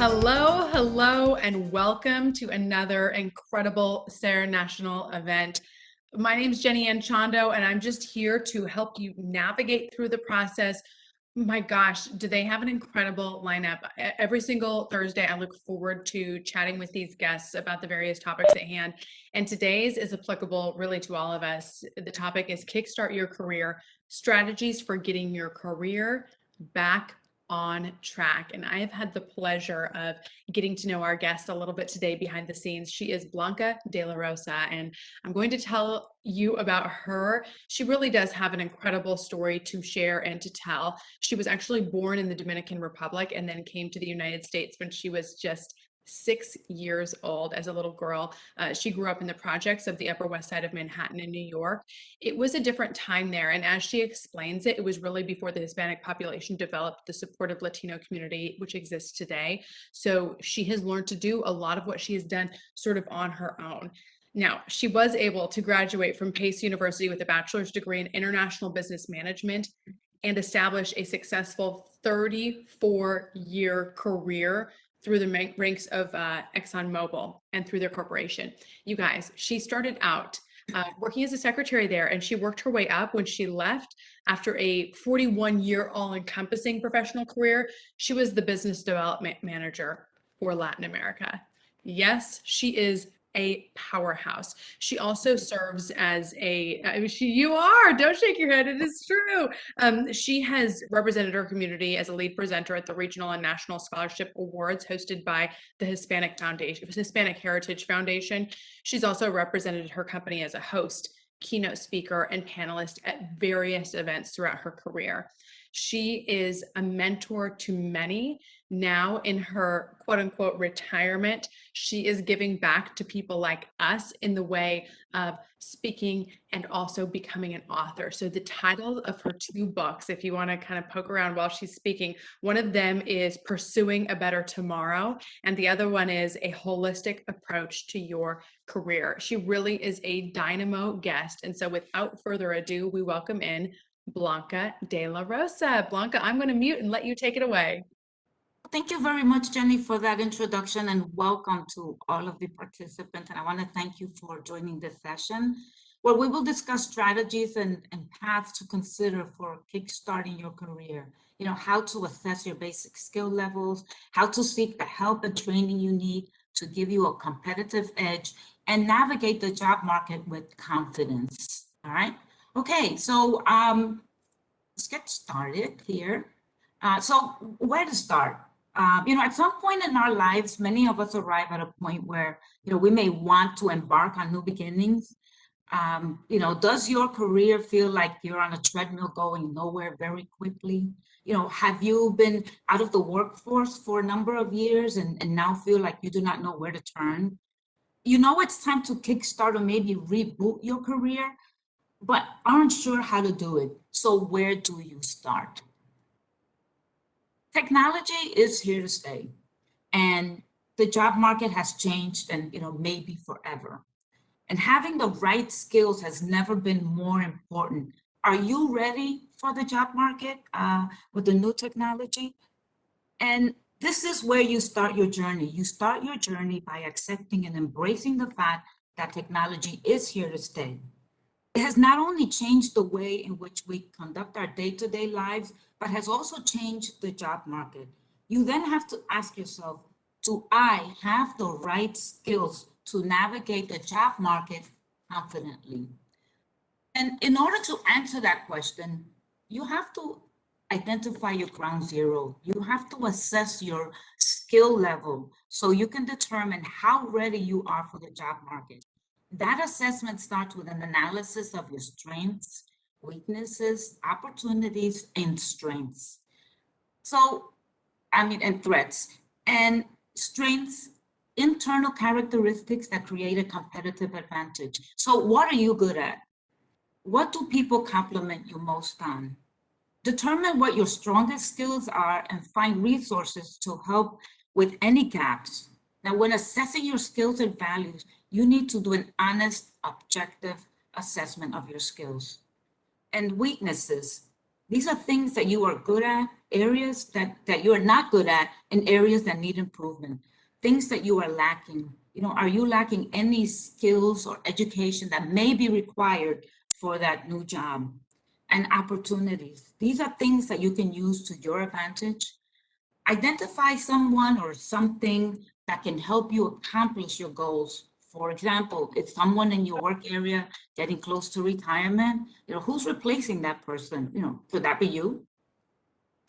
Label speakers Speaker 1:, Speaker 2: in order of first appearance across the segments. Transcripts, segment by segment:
Speaker 1: Hello, hello, and welcome to another incredible Sarah National event. My name is Jenny Ann Chondo, and I'm just here to help you navigate through the process. My gosh, do they have an incredible lineup? Every single Thursday, I look forward to chatting with these guests about the various topics at hand. And today's is applicable really to all of us. The topic is Kickstart Your Career, Strategies for Getting Your Career Back on Track. And I have had the pleasure of getting to know our guest a little bit today behind the scenes. She is Blanca de la Rosa, and I'm going to tell you about her. She really does have an incredible story to share and to tell. She was actually born in the Dominican Republic and then came to the United States when she was just 6 years old as a little girl. She grew up in the projects of the Upper West Side of Manhattan in New York. It was a different time there. And as she explains it, it was really before the Hispanic population developed the supportive Latino community, which exists today. So she has learned to do a lot of what she has done sort of on her own. Now, she was able to graduate from Pace University with a bachelor's degree in international business management and establish a successful 34-year career through the ranks of ExxonMobil and through their corporation. You guys, she started out working as a secretary there, and she worked her way up. When she left after a 41-year all-encompassing professional career, she was the business development manager for Latin America. Yes, she is a powerhouse. She also serves as you are, don't shake your head, it is true. She has represented her community as a lead presenter at the regional and national scholarship awards hosted by the Hispanic Heritage Foundation. She's also represented her company as a host, keynote speaker, and panelist at various events throughout her career. She is a mentor to many. Now in her quote unquote retirement, she is giving back to people like us in the way of speaking and also becoming an author. So the title of her two books, if you want to kind of poke around while she's speaking, one of them is Pursuing a Better Tomorrow, and the other one is A Holistic Approach to Your Career. She really is a dynamo guest. And so without further ado, we welcome in Blanca de la Rosa. Blanca, I'm going to mute and let you take it away.
Speaker 2: Thank you very much, Jenny, for that introduction, and welcome to all of the participants. And I want to thank you for joining this session where we will discuss strategies and paths to consider for kickstarting your career. You know, how to assess your basic skill levels, how to seek the help and training you need to give you a competitive edge and navigate the job market with confidence. All right. Okay, so let's get started here. So where to start? At some point in our lives, many of us arrive at a point where, we may want to embark on new beginnings. Does your career feel like you're on a treadmill going nowhere very quickly? Have you been out of the workforce for a number of years and now feel like you do not know where to turn? It's time to kickstart or maybe reboot your career, but aren't sure how to do it. So where do you start? Technology is here to stay, and the job market has changed and maybe forever. And having the right skills has never been more important. Are you ready for the job market with the new technology? And this is where you start your journey. You start your journey by accepting and embracing the fact that technology is here to stay. It has not only changed the way in which we conduct our day-to-day lives, but has also changed the job market. You then have to ask yourself, do I have the right skills to navigate the job market confidently? And in order to answer that question, you have to identify your ground zero. You have to assess your skill level so you can determine how ready you are for the job market. That assessment starts with an analysis of your strengths, weaknesses, opportunities, and strengths. And threats. And strengths, internal characteristics that create a competitive advantage. So what are you good at? What do people compliment you most on? Determine what your strongest skills are and find resources to help with any gaps. Now, when assessing your skills and values, you need to do an honest, objective assessment of your skills. And weaknesses, these are things that you are good at areas that you are not good at and areas that need improvement, things that you are lacking. Are you lacking any skills or education that may be required for that new job? And opportunities. These are things that you can use to your advantage. Identify someone or something that can help you accomplish your goals. For example, if someone in your work area getting close to retirement, who's replacing that person? Could that be you?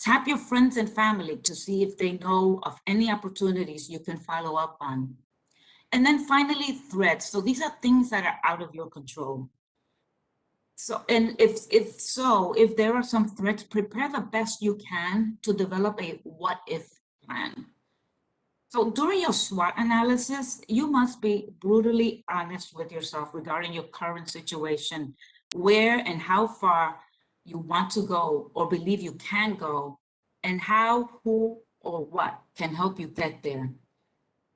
Speaker 2: Tap your friends and family to see if they know of any opportunities you can follow up on. And then finally, threats. So these are things that are out of your control. So, and if there are some threats, prepare the best you can to develop a what if plan. So during your SWOT analysis, you must be brutally honest with yourself regarding your current situation, where and how far you want to go or believe you can go, and how, who, or what can help you get there.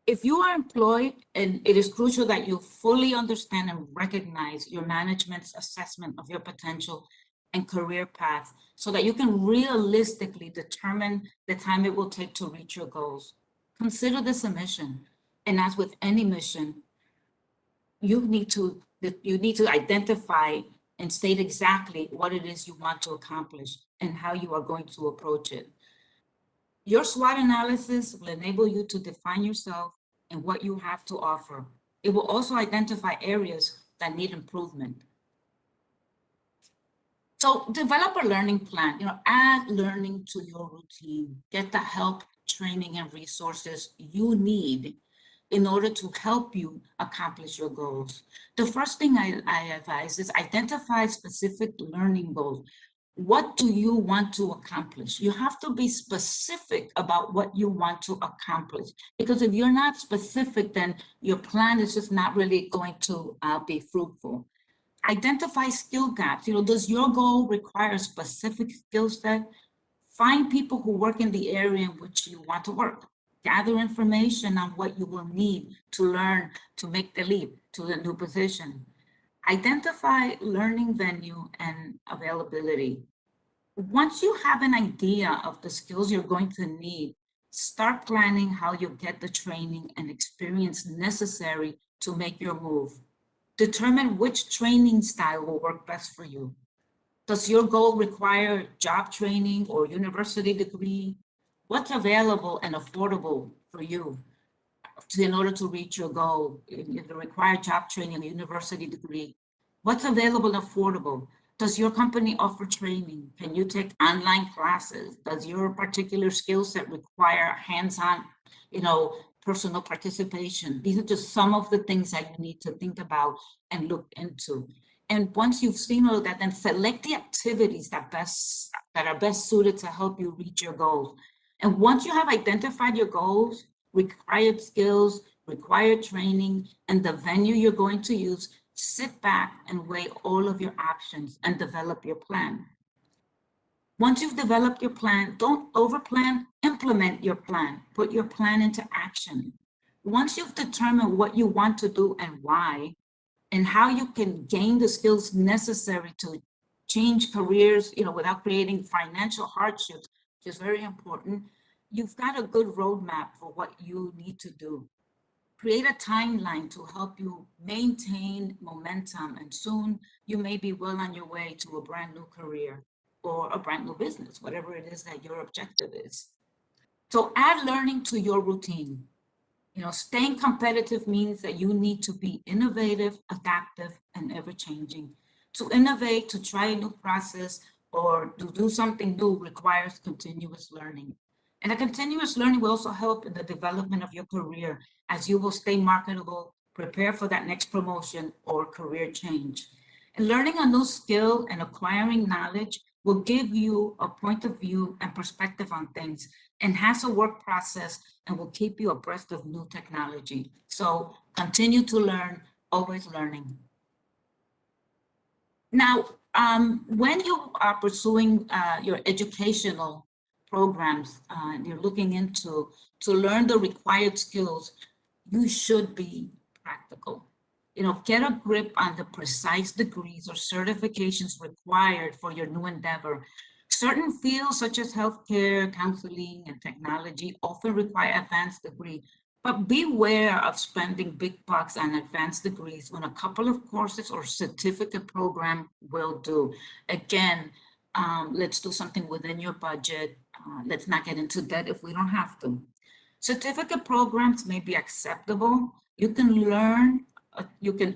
Speaker 2: If you are employed, and it is crucial that you fully understand and recognize your management's assessment of your potential and career path so that you can realistically determine the time it will take to reach your goals. Consider this a mission. And as with any mission, you need to identify and state exactly what it is you want to accomplish and how you are going to approach it. Your SWOT analysis will enable you to define yourself and what you have to offer. It will also identify areas that need improvement. So develop a learning plan, add learning to your routine, get the help, training, and resources you need in order to help you accomplish your goals. The first thing I advise is identify specific learning goals. What do you want to accomplish? You have to be specific about what you want to accomplish, because if you're not specific, then your plan is just not really going to be fruitful. Identify skill gaps. Does your goal require a specific skill set? Find people who work in the area in which you want to work. Gather information on what you will need to learn to make the leap to the new position. Identify learning venue and availability. Once you have an idea of the skills you're going to need, start planning how you'll get the training and experience necessary to make your move. Determine which training style will work best for you. Does your goal require job training or university degree? What's available and affordable for you in order to reach your goal? If you require job training, a university degree, what's available and affordable? Does your company offer training? Can you take online classes? Does your particular skill set require hands-on, personal participation? These are just some of the things that you need to think about and look into. And once you've seen all of that, then select the activities that are best suited to help you reach your goals. And once you have identified your goals, required skills, required training, and the venue you're going to use, sit back and weigh all of your options and develop your plan. Once you've developed your plan, don't overplan, implement your plan. Put your plan into action. Once you've determined what you want to do and why, and how you can gain the skills necessary to change careers, without creating financial hardships, which is very important, you've got a good roadmap for what you need to do. Create a timeline to help you maintain momentum, and soon you may be well on your way to a brand new career or a brand new business, whatever it is that your objective is. So add learning to your routine. Staying competitive means that you need to be innovative, adaptive, and ever-changing. To innovate, to try a new process, or to do something new requires continuous learning. And the continuous learning will also help in the development of your career, as you will stay marketable, prepare for that next promotion or career change. And learning a new skill and acquiring knowledge will give you a point of view and perspective on things, enhance the work process, and will keep you abreast of new technology. So continue to learn, always learning. Now, when you are pursuing your educational programs, you're looking to learn the required skills, you should be practical. Get a grip on the precise degrees or certifications required for your new endeavor. Certain fields such as healthcare, counseling, and technology often require advanced degree, but beware of spending big bucks on advanced degrees when a couple of courses or certificate program will do. Again, let's do something within your budget. Let's not get into debt if we don't have to. Certificate programs may be acceptable. You can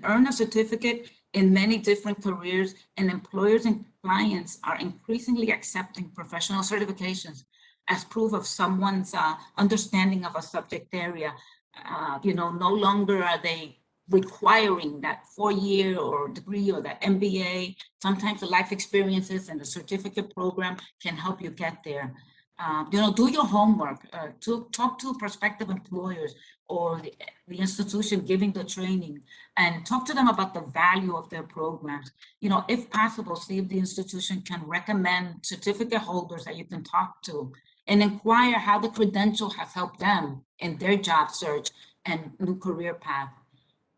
Speaker 2: earn a certificate in many different careers, and employers and clients are increasingly accepting professional certifications as proof of someone's understanding of a subject area. No longer are they requiring that 4-year or degree or that MBA. Sometimes the life experiences and the certificate program can help you get there. Do your homework, to talk to prospective employers or the institution giving the training, and talk to them about the value of their programs. If possible, see if the institution can recommend certificate holders that you can talk to and inquire how the credential has helped them in their job search and new career path.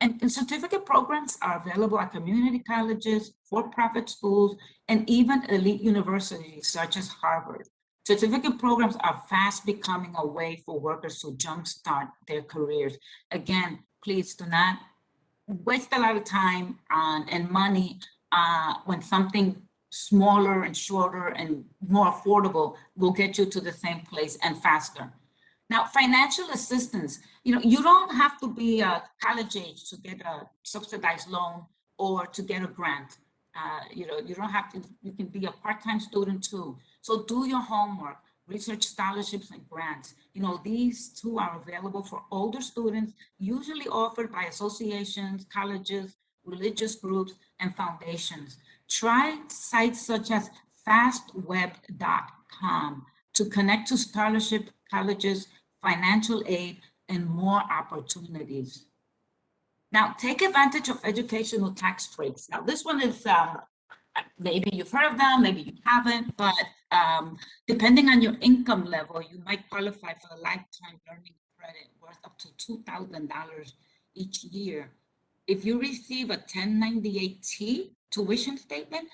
Speaker 2: And certificate programs are available at community colleges, for-profit schools, and even elite universities such as Harvard. Certificate programs are fast becoming a way for workers to jumpstart their careers. Again, please do not waste a lot of time and money when something smaller and shorter and more affordable will get you to the same place and faster. Now, financial assistance, you don't have to be college age to get a subsidized loan or to get a grant. You don't have to, you can be a part-time student too. So do your homework, research scholarships and grants. These two are available for older students, usually offered by associations, colleges, religious groups, and foundations. Try sites such as fastweb.com to connect to scholarship, colleges, financial aid, and more opportunities. Now, take advantage of educational tax breaks. Now, this one is, maybe you've heard of them, maybe you haven't, but depending on your income level, you might qualify for a lifetime learning credit worth up to $2,000 each year. If you receive a 1098-T tuition statement,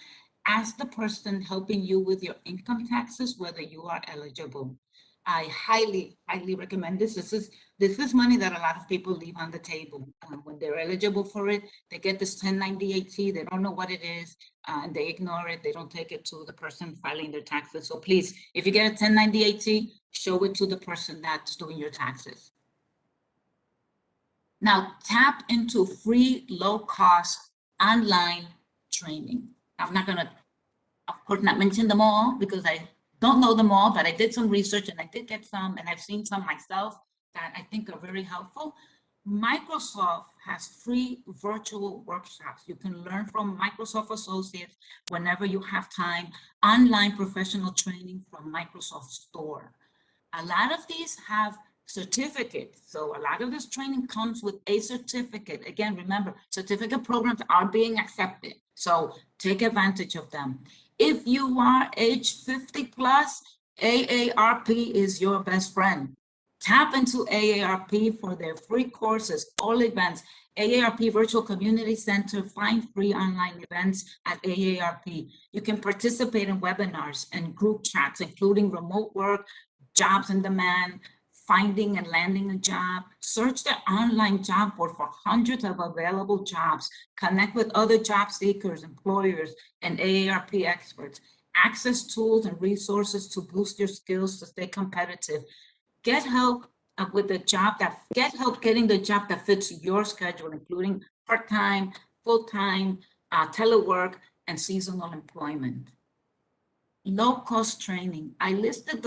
Speaker 2: ask the person helping you with your income taxes whether you are eligible. I highly, highly recommend this. This is money that a lot of people leave on the table. When they're eligible for it, they get this 1098-T, they don't know what it is, and they ignore it. They don't take it to the person filing their taxes. So please, if you get a 1098-T, show it to the person that's doing your taxes. Now, tap into free, low-cost online training. I'm not gonna, of course, not mention them all because I don't know them all, but I did some research and I did get some, and I've seen some myself that I think are very helpful. Microsoft has free virtual workshops. You can learn from Microsoft associates whenever you have time, online professional training from Microsoft Store. A lot of these have certificates. So a lot of this training comes with a certificate. Again, remember, certificate programs are being accepted. So take advantage of them. If you are age 50 plus, AARP is your best friend. Tap into AARP for their free courses, all events. AARP Virtual Community Center, find free online events at AARP. You can participate in webinars and group chats, including remote work, jobs in demand, finding and landing a job. Search the online job board for hundreds of available jobs. Connect with other job seekers, employers, and AARP experts. Access tools and resources to boost your skills to stay competitive. Get help get help getting the job that fits your schedule, including part-time, full-time, telework, and seasonal employment. Low-cost training. I listed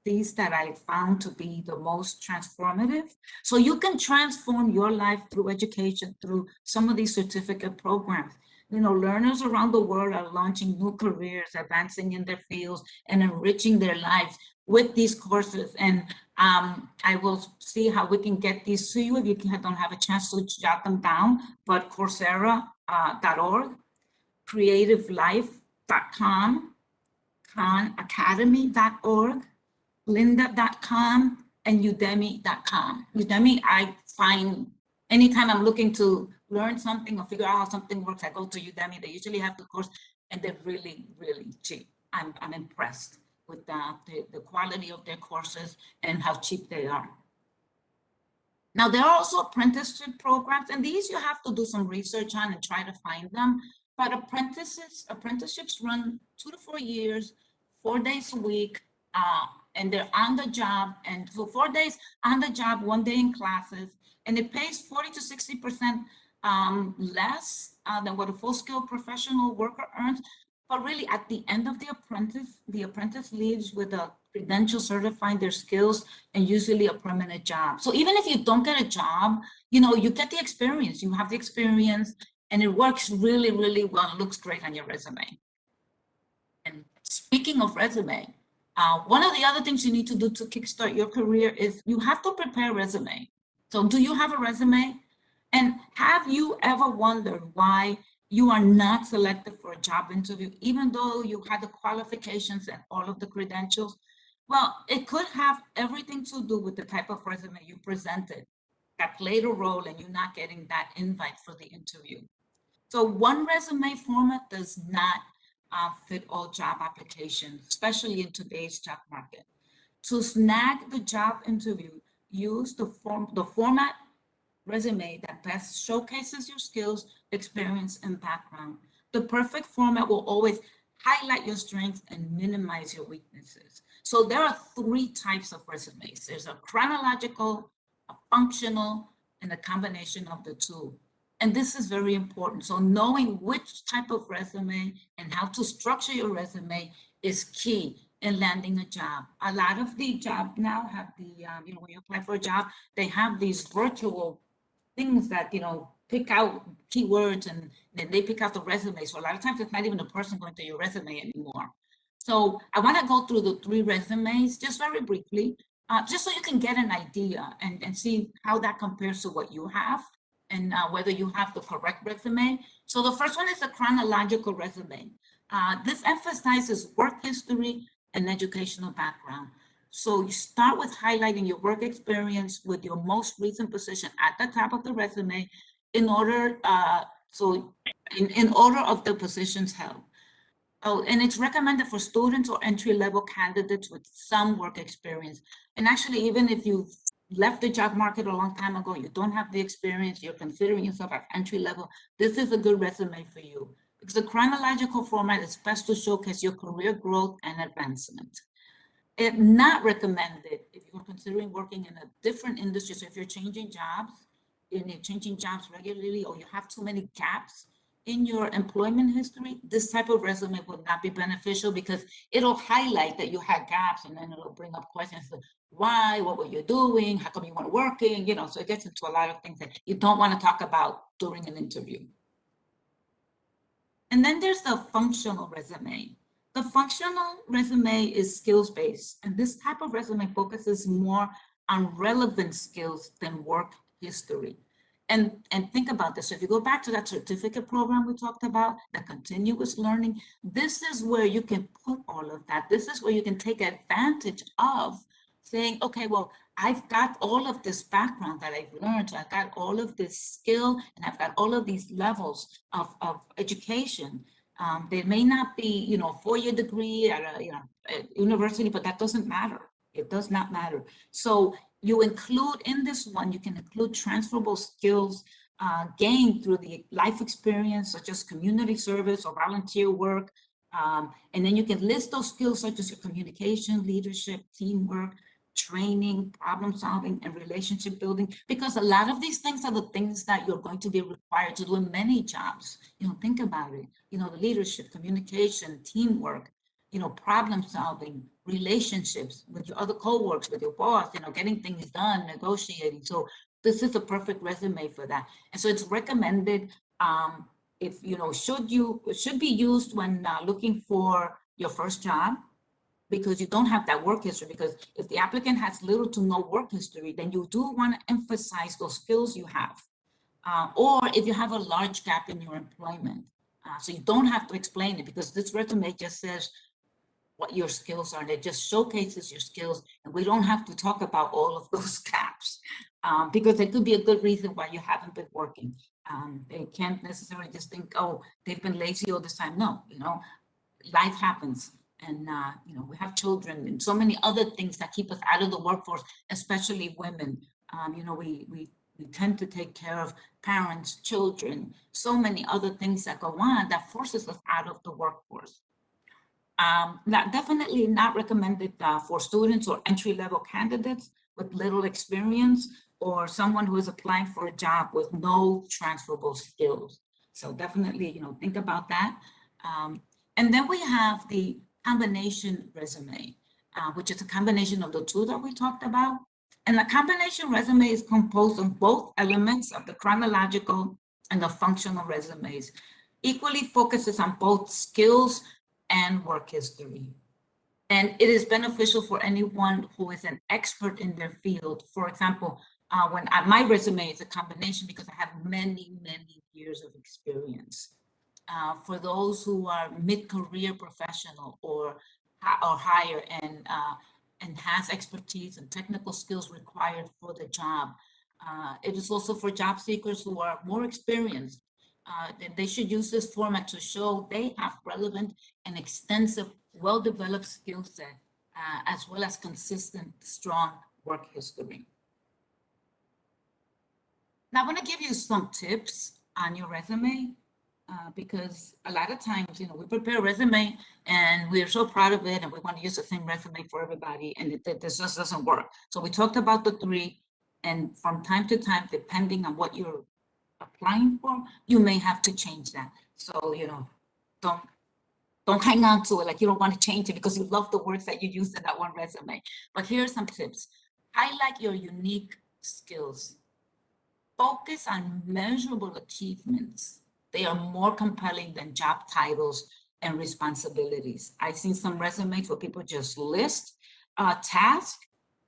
Speaker 2: these that I found to be the most transformative. So you can transform your life through education, through some of these certificate programs. Learners around the world are launching new careers, advancing in their fields, and enriching their lives with these courses. And I will see how we can get these to you if you don't have a chance to jot them down, but Coursera.org, creativelife.com, khanacademy.org, lynda.com, and udemy.com. Udemy, I find anytime I'm looking to learn something or figure out how something works, I go to Udemy. They usually have the course and they're really, really cheap. I'm impressed with the quality of their courses and how cheap they are. Now, there are also apprenticeship programs, and these you have to do some research on and try to find them. But apprenticeships run 2 to 4 years, 4 days a week, and they're on the job. And so 4 days on the job, 1 day in classes, and it pays 40 to 60% less than what a full-scale professional worker earns. But really, at the end of the apprentice leaves with a credential certifying their skills and usually a permanent job. So even if you don't get a job, you get the experience. You have the experience, and it works really, really well. It looks great on your resume. And speaking of resume, one of the other things you need to do to kickstart your career is you have to prepare a resume. So do you have a resume? And have you ever wondered why you are not selected for a job interview, even though you had the qualifications and all of the credentials? Well, it could have everything to do with the type of resume you presented that played a role in you not getting that invite for the interview. So one resume format does not fit all job applications, especially in today's job market. To snag the job interview, use the format resume that best showcases your skills, experience, and background. The perfect format will always highlight your strengths and minimize your weaknesses. So there are 3 types of resumes. There's a chronological, a functional, and a combination of the two. And this is very important. So knowing which type of resume and how to structure your resume is key in landing a job. A lot of the jobs now have when you apply for a job, they have these virtual things that, pick out keywords and then they pick out the resume. So a lot of times it's not even a person going through your resume anymore. So I want to go through the 3 resumes just very briefly, just so you can get an idea and see how that compares to what you have and whether you have the correct resume. So the first one is the chronological resume. This emphasizes work history and educational background. So you start with highlighting your work experience with your most recent position at the top of the resume in order, in order of the positions held. Oh, and it's recommended for students or entry-level candidates with some work experience. And actually, even if you've left the job market a long time ago, you don't have the experience, you're considering yourself at entry-level, this is a good resume for you. Because the chronological format is best to showcase your career growth and advancement. It's not recommended if you're considering working in a different industry. So if you're changing jobs, and you're changing jobs regularly, or you have too many gaps in your employment history, this type of resume would not be beneficial because it'll highlight that you had gaps, and then it'll bring up questions like why, what were you doing, how come you weren't working, so it gets into a lot of things that you don't want to talk about during an interview. And then there's the functional resume. The functional resume is skills-based, and this type of resume focuses more on relevant skills than work history. And think about this. So if you go back to that certificate program we talked about, the continuous learning, this is where you can put all of that. This is where you can take advantage of saying, okay, well, I've got all of this background that I've learned. I've got all of this skill, and I've got all of these levels of education. They may not be, a 4-year degree at a university, but that doesn't matter. It does not matter. So you include in this one, you can include transferable skills gained through the life experience, such as community service or volunteer work. And then you can list those skills such as your communication, leadership, teamwork, training, problem solving, and relationship building, because a lot of these things are the things that you're going to be required to do in many jobs. Think about it, the leadership, communication, teamwork, problem solving, relationships with your other coworkers, with your boss, getting things done, negotiating. So this is a perfect resume for that. And so it's recommended, if, should be used when looking for your first job, because you don't have that work history. Because if the applicant has little to no work history, then you do want to emphasize those skills you have. Or if you have a large gap in your employment. So you don't have to explain it, because this resume just says what your skills are. And it just showcases your skills, and we don't have to talk about all of those gaps, because it could be a good reason why you haven't been working. They can't necessarily just think, oh, they've been lazy all this time. No, life happens. and we have children and so many other things that keep us out of the workforce, especially women. We tend to take care of parents, children, so many other things that go on that forces us out of the workforce. Definitely not recommended for students or entry-level candidates with little experience, or someone who is applying for a job with no transferable skills. So definitely, think about that. And then we have the combination resume, which is a combination of the two that we talked about. And the combination resume is composed of both elements of the chronological and the functional resumes. Equally focuses on both skills and work history. And it is beneficial for anyone who is an expert in their field. For example, my resume is a combination because I have many, many years of experience. For those who are mid-career professional or higher and has expertise and technical skills required for the job. It is also for job seekers who are more experienced. They should use this format to show they have relevant and extensive, well-developed skill set, as well as consistent, strong work history. Now, I want to give you some tips on your resume. Because a lot of times, we prepare a resume and we are so proud of it and we want to use the same resume for everybody, and this just doesn't work. So we talked about the three, and from time to time, depending on what you're applying for, you may have to change that. So, don't hang on to it like you don't want to change it because you love the words that you use in that one resume. But here are some tips. Highlight your unique skills. Focus on measurable achievements. They are more compelling than job titles and responsibilities. I've seen some resumes where people just list a task,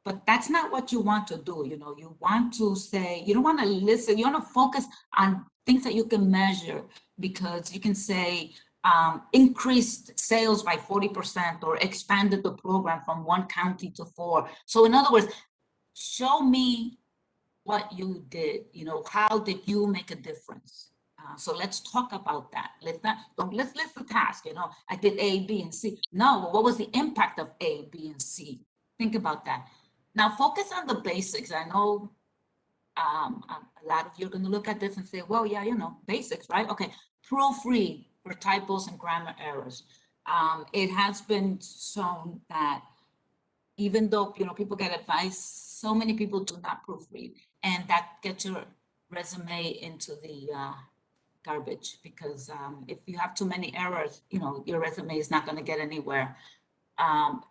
Speaker 2: but that's not what you want to do. You want to say, you don't want to listen, you want to focus on things that you can measure, because you can say, increased sales by 40% or expanded the program from 1 county to 4. So in other words, show me what you did, how did you make a difference? So let's talk about that. Let's list the task, I did A, B, and C. No, what was the impact of A, B, and C? Think about that. Now focus on the basics. I know a lot of you are going to look at this and say, well, yeah, basics, right? Okay, proofread for typos and grammar errors. It has been shown that even though people get advice, so many people do not proofread, and that gets your resume into the garbage, because if you have too many errors, your resume is not going to get anywhere.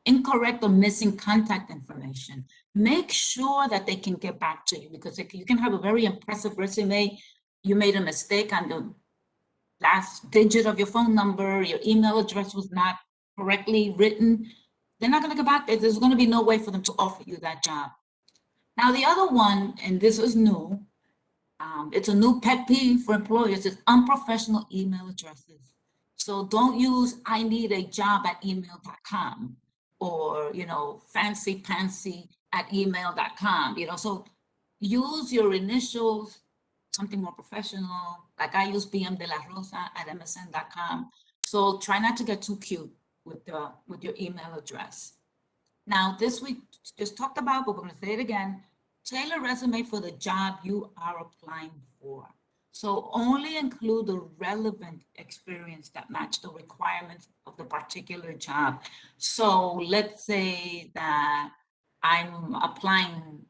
Speaker 2: Incorrect or missing contact information. Make sure that they can get back to you, because you can have a very impressive resume. You made a mistake on the last digit of your phone number, your email address was not correctly written. They're not going to go back there. There's going to be no way for them to offer you that job. Now, the other one, and this is new, it's a new pet peeve for employers, is unprofessional email addresses. So don't use I need a job at email.com or, fancy pantsy at email.com, so use your initials, something more professional. Like I use BM de la Rosa at msn.com. So try not to get too cute with your email address. Now, this we just talked about, but we're going to say it again. Tailor resume for the job you are applying for. So only include the relevant experience that match the requirements of the particular job. So let's say that I'm applying,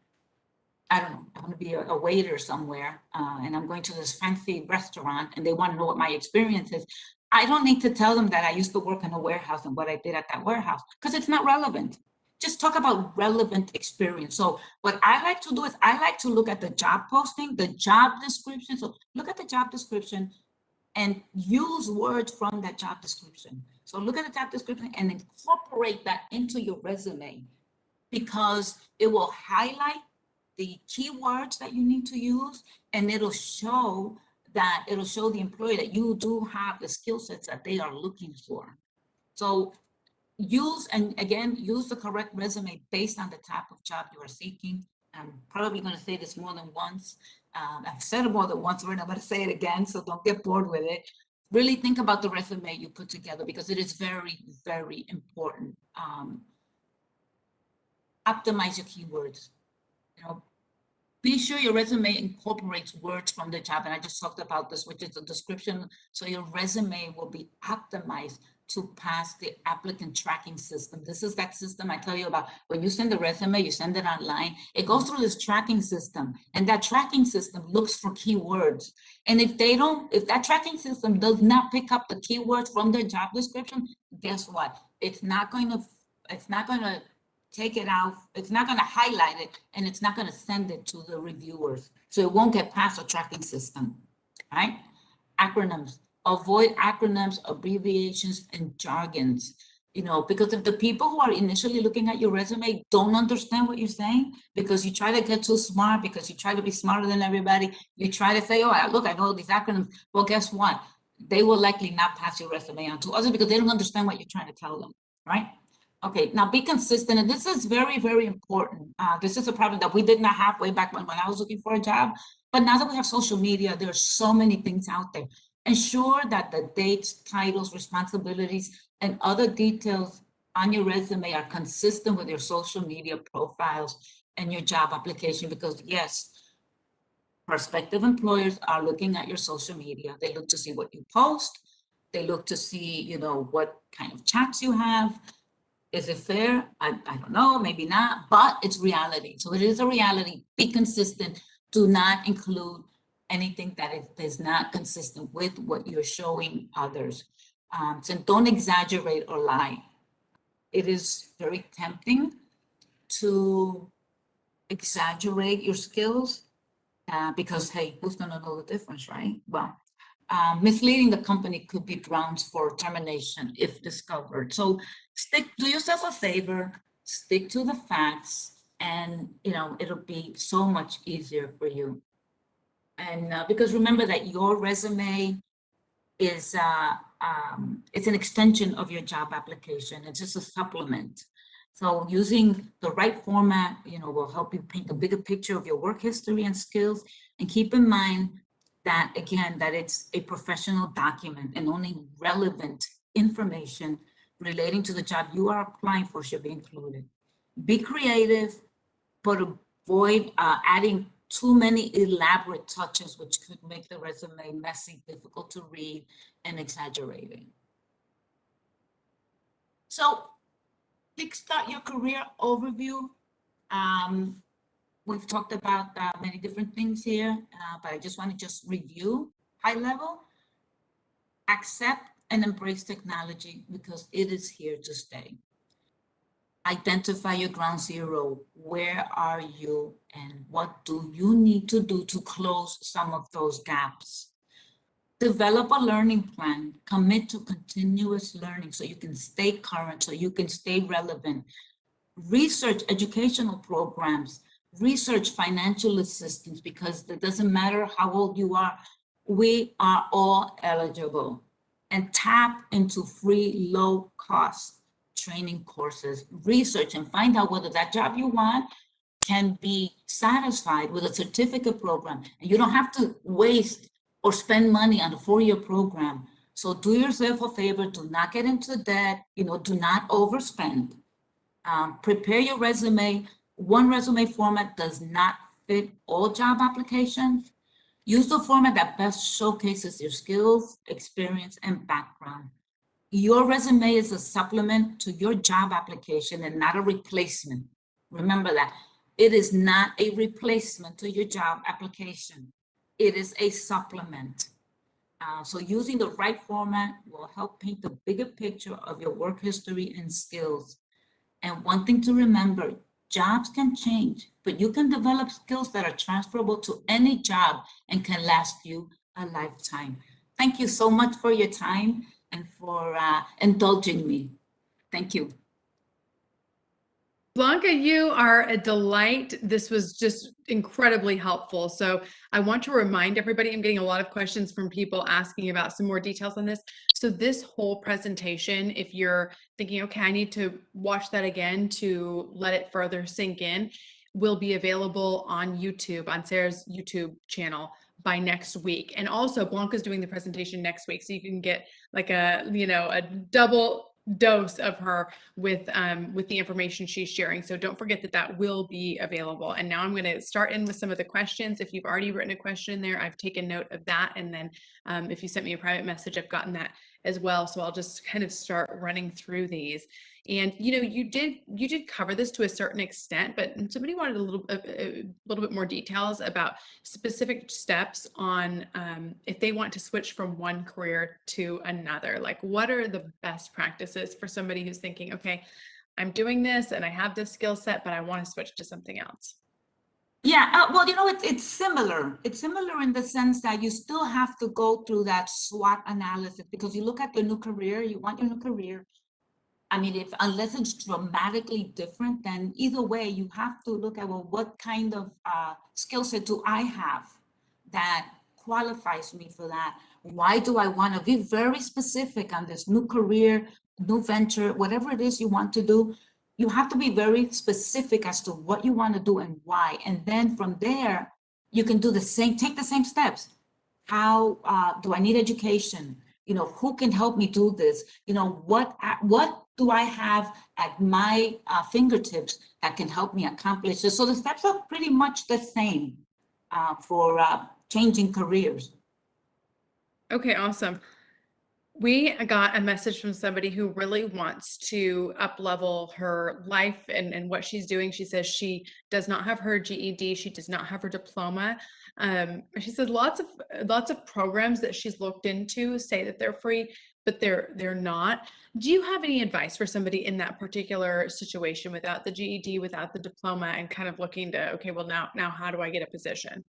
Speaker 2: I don't know, I want to be a waiter somewhere, and I'm going to this fancy restaurant and they want to know what my experience is. I don't need to tell them that I used to work in a warehouse and what I did at that warehouse, because it's not relevant. Just talk about relevant experience. So what I like to do is I like to look at the job posting, the job description. So look at the job description and use words from that job description. So look at the job description and incorporate that into your resume, because it will highlight the keywords that you need to use, and it'll show the employer that you do have the skill sets that they are looking for. So use the correct resume based on the type of job you are seeking. I'm probably going to say this more than once. I've said it more than once, but I'm going to say it again, so don't get bored with it. really think about the resume you put together because it is very, very important. Optimize your keywords. You know, be sure your resume incorporates words from the job. And I just talked about this, which is the description. So your resume will be optimized to pass the applicant tracking system. This is that system I tell you about. When you send a resume, you send it online, it goes through this tracking system. And that tracking system looks for keywords. And if that tracking system does not pick up the keywords from the job description, guess what? It's not going to take it out, it's not going to highlight it, and it's not going to send it to the reviewers. So it won't get past the tracking system, right? Acronyms. Avoid acronyms, abbreviations, and jargons. You know, because if the people who are initially looking at your resume don't understand what you're saying, because you try to get too smart, because you try to be smarter than everybody, you try to say, oh, look, I know these acronyms. Well, guess what? They will likely not pass your resume on to others because they don't understand what you're trying to tell them, right? Okay, now be consistent, and this is very, very important. This is a problem that we did not have way back when I was looking for a job, but now that we have social media, there are so many things out there. Ensure that the dates, titles, responsibilities, and other details on your resume are consistent with your social media profiles and your job application, because yes, prospective employers are looking at your social media. They look to see what you post. They look to see, you know, what kind of chats you have. Is it fair? I don't know, maybe not, but it's reality. So it is a reality. Be consistent. Do not include anything that is not consistent with what you're showing others. So don't exaggerate or lie. It is very tempting to exaggerate your skills because, hey, who's going to know the difference, right? Well, misleading the company could be grounds for termination if discovered. So do yourself a favor, stick to the facts, and you know it'll be so much easier for you. And because remember that your resume is it's an extension of your job application. It's just a supplement. So using the right format, you know, will help you paint a bigger picture of your work history and skills. And keep in mind that again, that it's a professional document and only relevant information relating to the job you are applying for should be included. Be creative, but avoid adding too many elaborate touches, which could make the resume messy, difficult to read, and exaggerating. So, kickstart your career overview. We've talked about many different things here, but I just want to review high level. Accept and embrace technology because it is here to stay. Identify your ground zero. Where are you and what do you need to do to close some of those gaps? Develop a learning plan. Commit to continuous learning so you can stay current, so you can stay relevant. Research educational programs. Research financial assistance because it doesn't matter how old you are, we are all eligible. And tap into free, low cost training courses. Research and find out whether that job you want can be satisfied with a certificate program. And you don't have to waste or spend money on a 4-year program. So do yourself a favor, do not get into debt, you know, do not overspend. Prepare your resume. One resume format does not fit all job applications. Use the format that best showcases your skills, experience, and background. Your resume is a supplement to your job application and not a replacement. Remember that. It is not a replacement to your job application. It is a supplement. So using the right format will help paint the bigger picture of your work history and skills. And one thing to remember, jobs can change, but you can develop skills that are transferable to any job and can last you a lifetime. Thank you so much for your time and for indulging me. Thank you.
Speaker 1: Blanca, you are a delight. This was just incredibly helpful. So I want to remind everybody, I'm getting a lot of questions from people asking about some more details on this. So this whole presentation, if you're thinking, okay, I need to watch that again to let it further sink in, will be available on YouTube, on Sarah's YouTube channel by next week. And also Blanca's doing the presentation next week, so you can get like a, a double dose of her with the information she's sharing. So don't forget that that will be available. And now I'm going to start in with some of the questions. If you've already written a question in there, I've taken note of that. And then if you sent me a private message, I've gotten that as well. So I'll just kind of start running through these. And you did cover this to a certain extent, but somebody wanted a little bit more details about specific steps on if they want to switch from one career to another. Like, what are the best practices for somebody who's thinking, okay, I'm doing this and I have this skill set, but I want to switch to something else?
Speaker 2: Yeah, well, it's similar. It's similar in the sense that you still have to go through that SWOT analysis because you look at the new career, you want your new career. I mean, if unless it's dramatically different, then either way, you have to look at, well, what kind of skill set do I have that qualifies me for that? Why do I want to be very specific on this new career, new venture, whatever it is you want to do? You have to be very specific as to what you want to do and why. And then from there, you can do the same, take the same steps. How do I need education? Who can help me do this? What do I have at my fingertips that can help me accomplish this? So the steps are pretty much the same for changing careers.
Speaker 1: Okay, awesome. We got a message from somebody who really wants to up level her life and what she's doing. She says she does not have her GED. She does not have her diploma. She says lots of programs that she's looked into say that they're free, but they're not. Do you have any advice for somebody in that particular situation without the GED, without the diploma, and kind of looking to, okay, well now how do I get a position?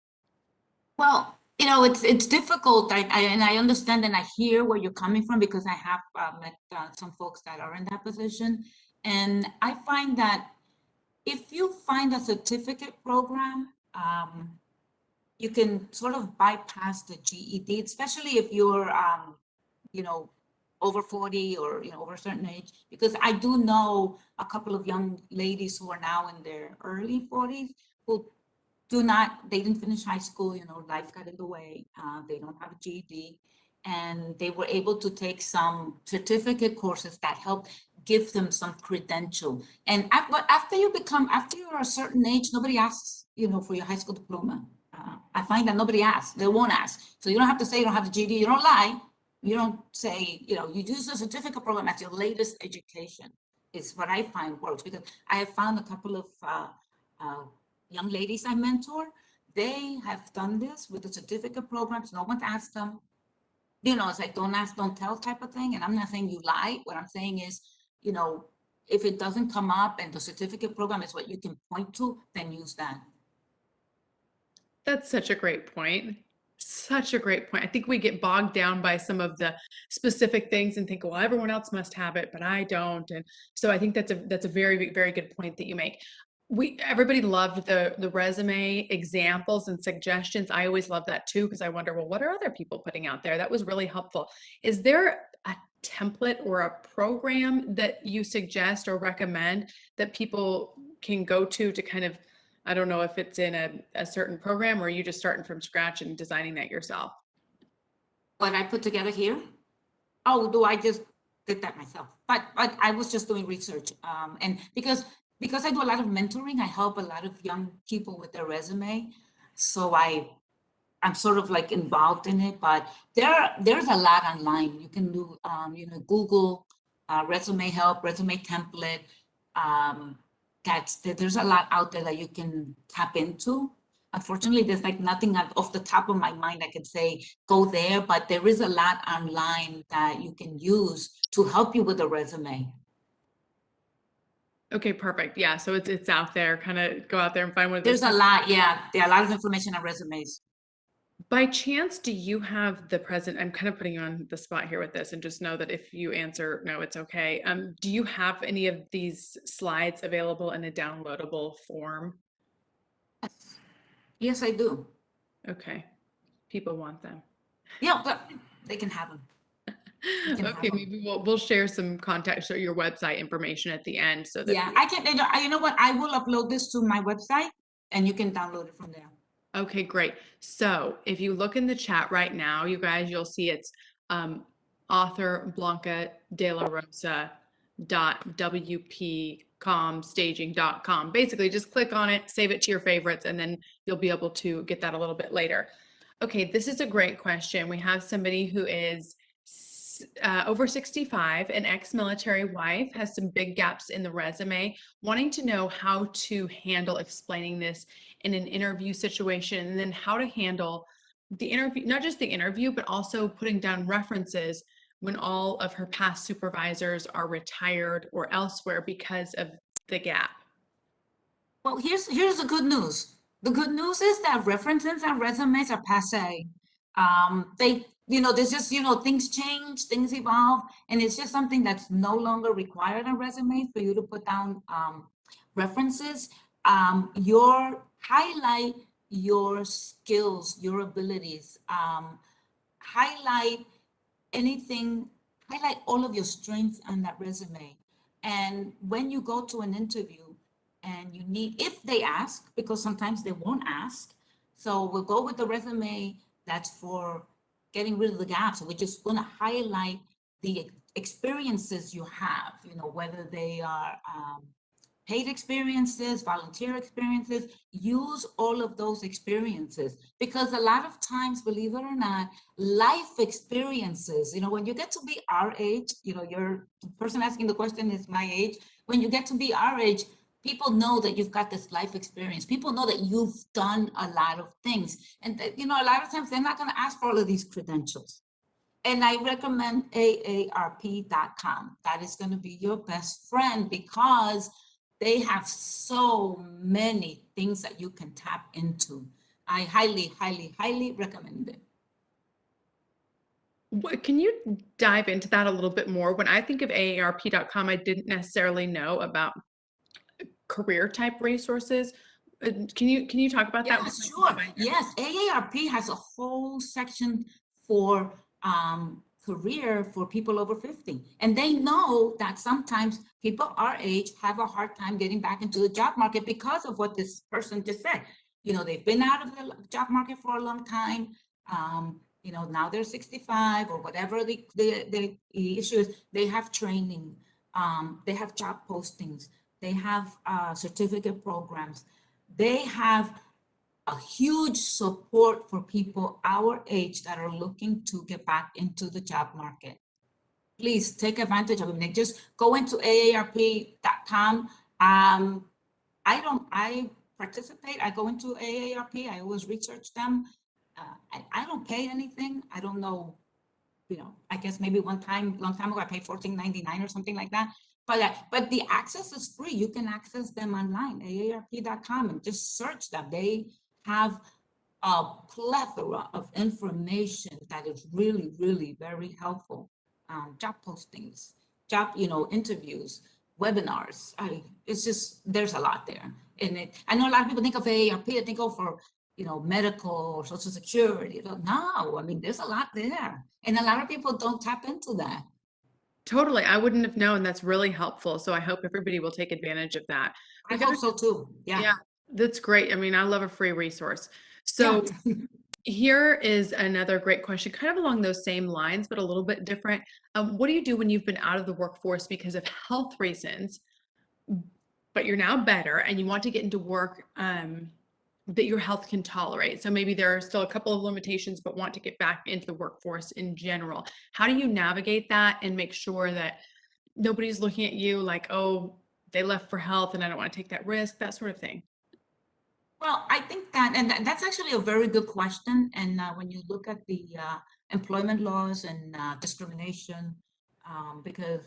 Speaker 2: Well, it's difficult. And I understand and I hear where you're coming from because I have met some folks that are in that position. And I find that if you find a certificate program, you can sort of bypass the GED, especially if you're, you know, over 40 or, over a certain age, because I do know a couple of young ladies who are now in their early 40s who they didn't finish high school, life got in the way. They don't have a GED. And they were able to take some certificate courses that help give them some credential. And after you're a certain age, nobody asks, for your high school diploma. I find that nobody asks, they won't ask. So you don't have to say you don't have a GED, you don't lie. You don't say, you use a certificate program as your latest education. Is what I find works because I have found a couple of young ladies I mentor, they have done this with the certificate programs. No one's asked them. It's like don't ask, don't tell type of thing. And I'm not saying you lie. What I'm saying is, if it doesn't come up and the certificate program is what you can point to, then use that.
Speaker 1: That's such a great point. Such a great point. I think we get bogged down by some of the specific things and think, well, everyone else must have it, but I don't. And so I think that's a very, very good point that you make. Everybody loved the resume examples and suggestions. I always love that too, because I wonder, well, what are other people putting out there? That was really helpful. Is there a template or a program that you suggest or recommend that people can go to kind of, I don't know if it's in a certain program or are you just starting from scratch and designing that yourself?
Speaker 2: What I put together here? Oh, do I just did that myself? But I was just doing research. And because I do a lot of mentoring, I help a lot of young people with their resume. So I'm sort of like involved in it, but there's a lot online. You can do, Google resume help, resume template. There's a lot out there that you can tap into. Unfortunately, there's like nothing off the top of my mind I can say, go there, but there is a lot online that you can use to help you with a resume.
Speaker 1: Okay, perfect. Yeah, so it's out there. Kind of go out there and find one of those.
Speaker 2: There's a lot, yeah. There are a lot of information on resumes.
Speaker 1: By chance, do you have the present? I'm kind of putting you on the spot here with this, and just know that if you answer no, it's okay. Do you have any of these slides available in a downloadable form?
Speaker 2: Yes, I do.
Speaker 1: Okay, people want them.
Speaker 2: Yeah, but they can have them.
Speaker 1: Okay, maybe we'll share some contact or your website information at the end so that
Speaker 2: Yeah, I can. You know what? I will upload this to my website, and you can download it from there.
Speaker 1: Okay, great. So if you look in the chat right now, you guys, you'll see it's um, author Blanca de la Rosa .wpcomstaging.com. Basically, just click on it, save it to your favorites, and then you'll be able to get that a little bit later. Okay, this is a great question. We have somebody who is over 65, an ex-military wife, has some big gaps in the resume, wanting to know how to handle explaining this in an interview situation, and then how to handle the interview, not just the interview, but also putting down references when all of her past supervisors are retired or elsewhere because of the gap.
Speaker 2: Well, here's the good news. The good news is that references and resumes are passé. There's just, things change, things evolve, and it's just something that's no longer required on resumes for you to put down references. Your highlight your skills, your abilities, highlight anything, highlight all of your strengths on that resume. And when you go to an interview and you need, if they ask, because sometimes they won't ask, so we'll go with the resume that's for getting rid of the gaps. So we're just going to highlight the experiences you have, whether they are paid experiences, volunteer experiences, use all of those experiences. Because a lot of times, believe it or not, life experiences, when you get to be our age, you're the person asking the question is my age. When you get to be our age, people know that you've got this life experience. People know that you've done a lot of things. And, a lot of times they're not going to ask for all of these credentials. And I recommend aarp.com. That is going to be your best friend because they have so many things that you can tap into. I highly, highly, highly recommend it.
Speaker 1: Can you dive into that a little bit more? When I think of aarp.com, I didn't necessarily know about career type resources. Can you talk about that?
Speaker 2: Yes, sure. Yes, AARP has a whole section for career for people over 50. And they know that sometimes people our age have a hard time getting back into the job market because of what this person just said. They've been out of the job market for a long time. Now they're 65 or whatever the issue is. They have training. They have job postings. They have certificate programs. They have a huge support for people our age that are looking to get back into the job market. Please take advantage of it. Just go into aarp.com. I participate. I go into AARP. I always research them. I don't pay anything. I don't know, I guess maybe one time, long time ago, I paid $14.99 or something like that. But the access is free. You can access them online, aarp.com, and just search them. They have a plethora of information that is really, really very helpful. Job postings, interviews, webinars. It's just, there's a lot there. And I know a lot of people think of AARP, they think of for, medical or social security. No, I mean, there's a lot there. And a lot of people don't tap into that.
Speaker 1: Totally. I wouldn't have known. That's really helpful. So I hope everybody will take advantage of that.
Speaker 2: I hope so too.
Speaker 1: Yeah, that's great. I mean, I love a free resource.
Speaker 2: Yeah.
Speaker 1: So here is another great question, kind of along those same lines, but a little bit different. What do you do when you've been out of the workforce because of health reasons, but you're now better and you want to get into work that your health can tolerate? So maybe there are still a couple of limitations, but want to get back into the workforce in general. How do you navigate that and make sure that nobody's looking at you like, oh, they left for health and I don't want to take that risk, that sort of thing?
Speaker 2: Well, I think that, and that's actually a very good question. And when you look at the employment laws and discrimination, because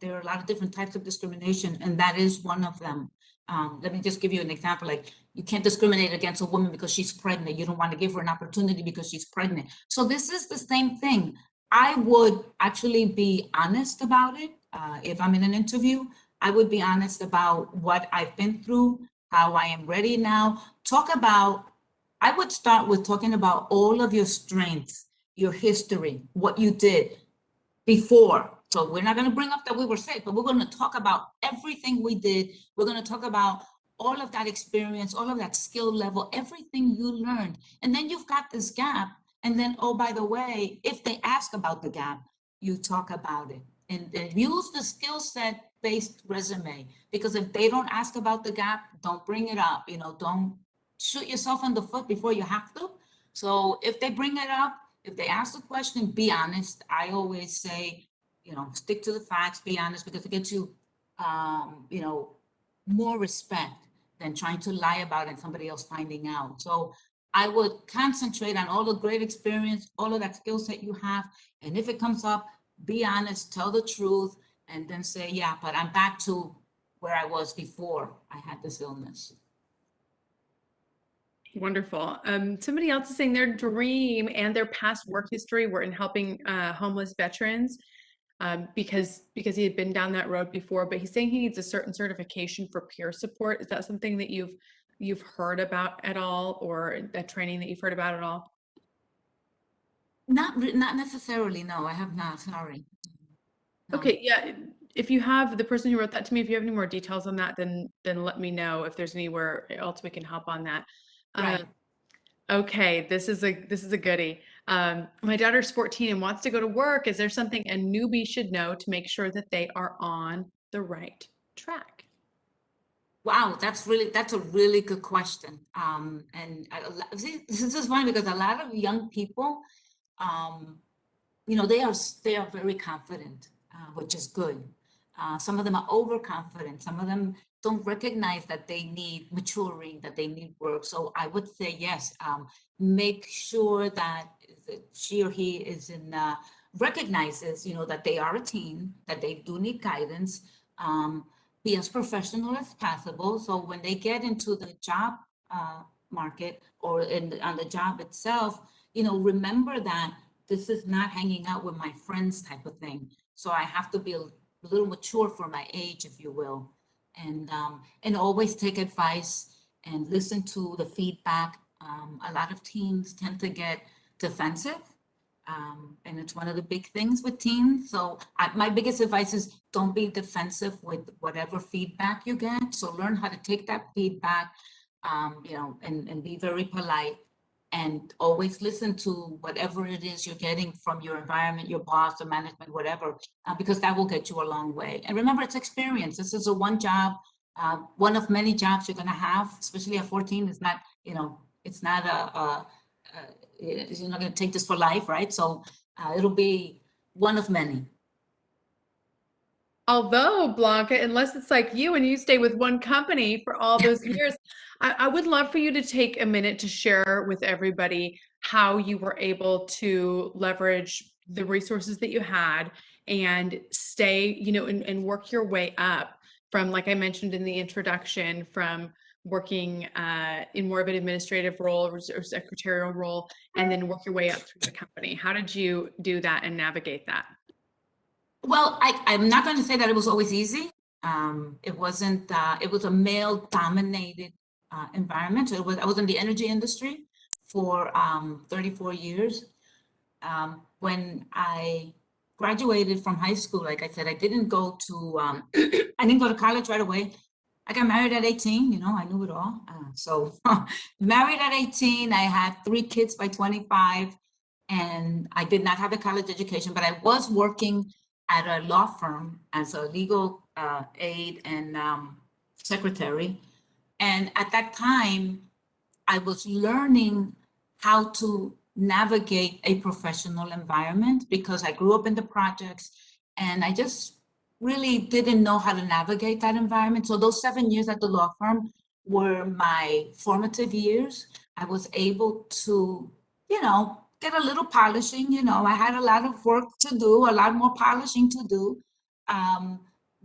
Speaker 2: there are a lot of different types of discrimination, and that is one of them. Let me just give you an example. Like, you can't discriminate against a woman because she's pregnant. You don't want to give her an opportunity because she's pregnant. So this is the same thing. I would actually be honest about it. If I'm in an interview, I would be honest about what I've been through, how I am ready now. I would start with talking about all of your strengths, your history, what you did before. So we're not going to bring up that we were sick, but we're going to talk about everything we did. We're going to talk about all of that experience, all of that skill level, everything you learned. And then you've got this gap. And then, oh, by the way, if they ask about the gap, you talk about it and use the skill set based resume. Because if they don't ask about the gap, don't bring it up. Don't shoot yourself in the foot before you have to. So if they bring it up, if they ask the question, be honest. I always say, stick to the facts, be honest, because it gets you, more respect than trying to lie about it and somebody else finding out. So I would concentrate on all the great experience, all of that skill set you have. And if it comes up, be honest, tell the truth, and then say, yeah, but I'm back to where I was before I had this illness.
Speaker 1: Wonderful. Somebody else is saying their dream and their past work history were in helping homeless veterans because he had been down that road before, but he's saying he needs a certain certification for peer support. Is that something that you've heard about at all, or that training that you've heard about at all?
Speaker 2: Not necessarily, no, I have not, sorry. No.
Speaker 1: Okay, yeah. If you have the person who wrote that to me, if you have any more details on that, then let me know if there's anywhere else we can help on that. Uh,
Speaker 2: Right.
Speaker 1: okay, this is a goodie. My daughter's 14 and wants to go to work. Is there something a newbie should know to make sure that they are on the right track?
Speaker 2: Wow, that's a really good question. And see, this is funny because a lot of young people, um, they are very confident, which is good. Some of them are overconfident. Some of them don't recognize that they need maturing, that they need work. So I would say yes. Make sure that she or he is recognizes, that they are a teen, that they do need guidance. Um, be as professional as possible. So when they get into the job market or on the job itself, remember that this is not hanging out with my friends type of thing. So I have to be a little mature for my age, if you will, and always take advice and listen to the feedback. A lot of teens tend to get defensive, and it's one of the big things with teens. So my biggest advice is don't be defensive with whatever feedback you get. So learn how to take that feedback, and be very polite and always listen to whatever it is you're getting from your environment, your boss, or management, whatever, because that will get you a long way. And remember, it's experience. This is a one job, one of many jobs you're going to have, especially at 14. It's not, it's not you're not going to take this for life, right? So it'll be one of many.
Speaker 1: Although, Blanca, unless it's like you and you stay with one company for all those years, I would love for you to take a minute to share with everybody how you were able to leverage the resources that you had and stay, and work your way up from, like I mentioned in the introduction, from working in more of an administrative role or secretarial role, and then work your way up through the company. How did you do that and navigate that?
Speaker 2: Well, I'm not going to say that it was always easy. It wasn't, it was a male dominated environment. So I was in the energy industry for 34 years. When I graduated from high school, like I said, I didn't go to, I didn't go to college right away. I got married at 18, I knew it all. So married at 18, I had 3 kids by 25, and I did not have a college education, but I was working at a law firm as a legal aide and secretary. And at that time, I was learning how to navigate a professional environment because I grew up in the projects and I just really didn't know how to navigate that environment. So those 7 years at the law firm were my formative years. I was able to, get a little polishing. I had a lot of work to do, a lot more polishing to do. Um,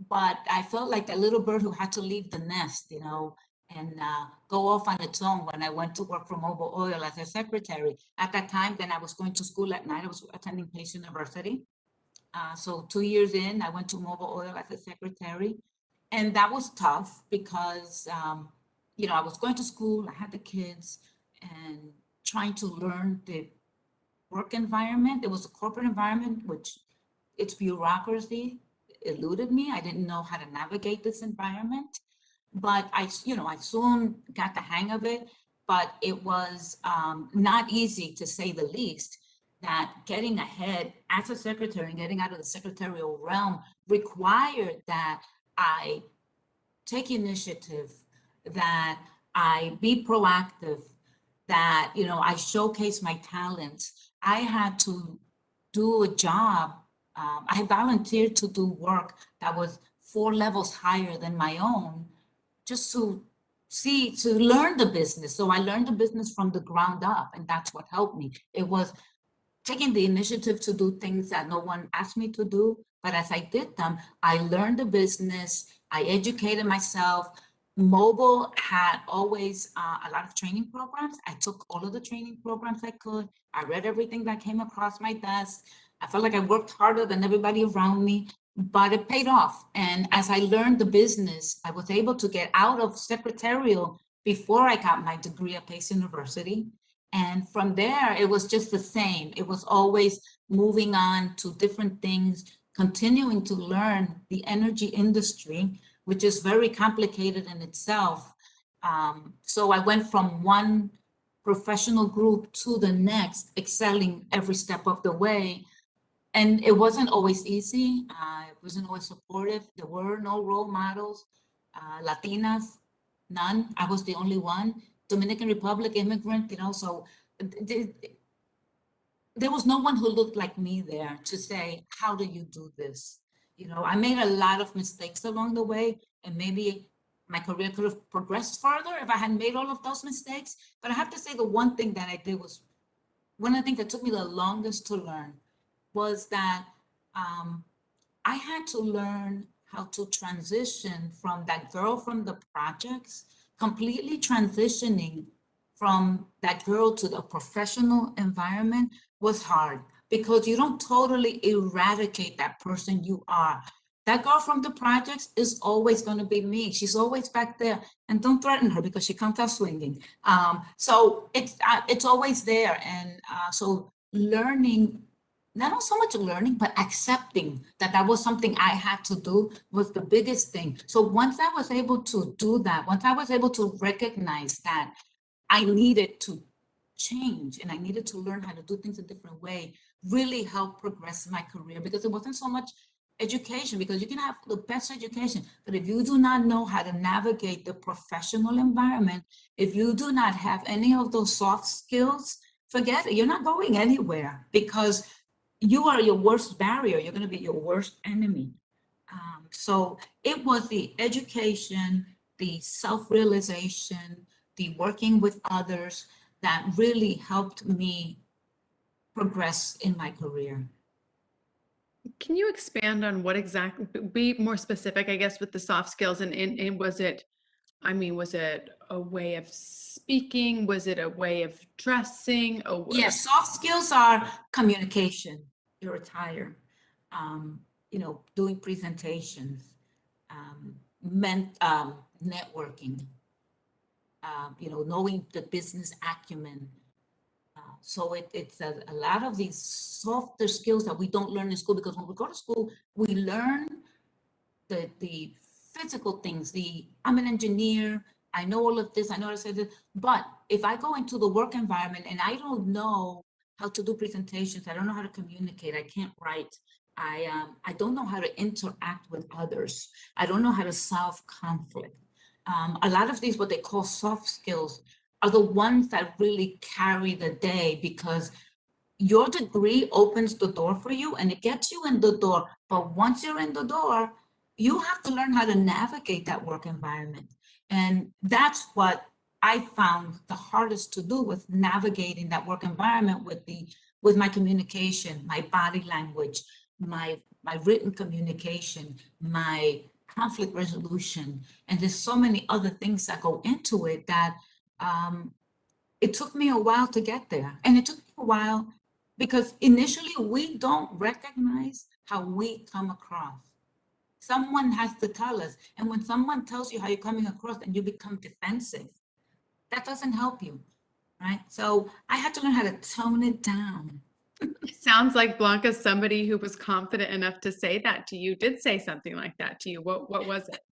Speaker 2: but I felt like that little bird who had to leave the nest, and go off on its own when I went to work for Mobile Oil as a secretary. At that time, then I was going to school at night. I was attending Pace University. So 2 years in, I went to Mobile Oil as a secretary. And that was tough because, I was going to school, I had the kids, and trying to learn the work environment. It was a corporate environment, which its bureaucracy eluded me. I didn't know how to navigate this environment. but I soon got the hang of it. But it was not easy, to say the least, that getting ahead as a secretary and getting out of the secretarial realm required that I take initiative, that I be proactive, that, I showcase my talents. I had to do a job. I volunteered to do work that was 4 levels higher than my own, just to learn the business. So I learned the business from the ground up, and that's what helped me. It was taking the initiative to do things that no one asked me to do. But as I did them, I learned the business, I educated myself. Mobile had always a lot of training programs. I took all of the training programs I could. I read everything that came across my desk. I felt like I worked harder than everybody around me, but it paid off. And as I learned the business, I was able to get out of secretarial before I got my degree at Pace University. And from there, it was just the same. It was always moving on to different things, continuing to learn the energy industry, which is very complicated in itself. So I went from one professional group to the next, excelling every step of the way. And it wasn't always easy. It wasn't always supportive. There were no role models. Latinas, none. I was the only one. Dominican Republic immigrant, so there was no one who looked like me there to say, how do you do this? I made a lot of mistakes along the way, and maybe my career could have progressed further if I had made all of those mistakes. But I have to say, the one thing that I did was, one of the things that took me the longest to learn was that I had to learn how to transition from that girl from the projects, completely transitioning from that girl to the professional environment was hard, because you don't totally eradicate that person you are. That girl from the projects is always going to be me. She's always back there, and don't threaten her because she comes out swinging. So it's always there, and so learning, not so much learning, but accepting that that was something I had to do was the biggest thing. So once I was able to do that, once I was able to recognize that I needed to change and I needed to learn how to do things a different way, really helped progress my career, because it wasn't so much education, because you can have the best education, but if you do not know how to navigate the professional environment, if you do not have any of those soft skills, forget it. You're not going anywhere, because you are your worst barrier. You're going to be your worst enemy. So it was the education, the self-realization, the working with others that really helped me progress in my career.
Speaker 1: Can you expand on what exactly, be more specific, I guess, with the soft skills? And was it, was it a way of speaking? Was it a way of dressing?
Speaker 2: Yes, soft skills are communication, your attire, doing presentations, networking, knowing the business acumen. So it's a lot of these softer skills that we don't learn in school, because when we go to school, we learn the physical things. I'm an engineer, I know all of this, I know how to say this. But if I go into the work environment and I don't know how to do presentations, I don't know how to communicate, I can't write, I don't know how to interact with others, I don't know how to solve conflict. A lot of these, what they call soft skills, are the ones that really carry the day, because your degree opens the door for you and it gets you in the door. But once you're in the door, you have to learn how to navigate that work environment. And that's what I found the hardest to do, with navigating that work environment, with my communication, my body language, my written communication, my conflict resolution. And there's so many other things that go into it that it took me a while to get there. And it took me a while because initially we don't recognize how we come across. Someone has to tell us. And when someone tells you how you're coming across and you become defensive, that doesn't help you, right? So I had to learn how to tone it down.
Speaker 1: It sounds like Blanca, somebody who was confident enough to say that to you, did say something like that to you. What was it?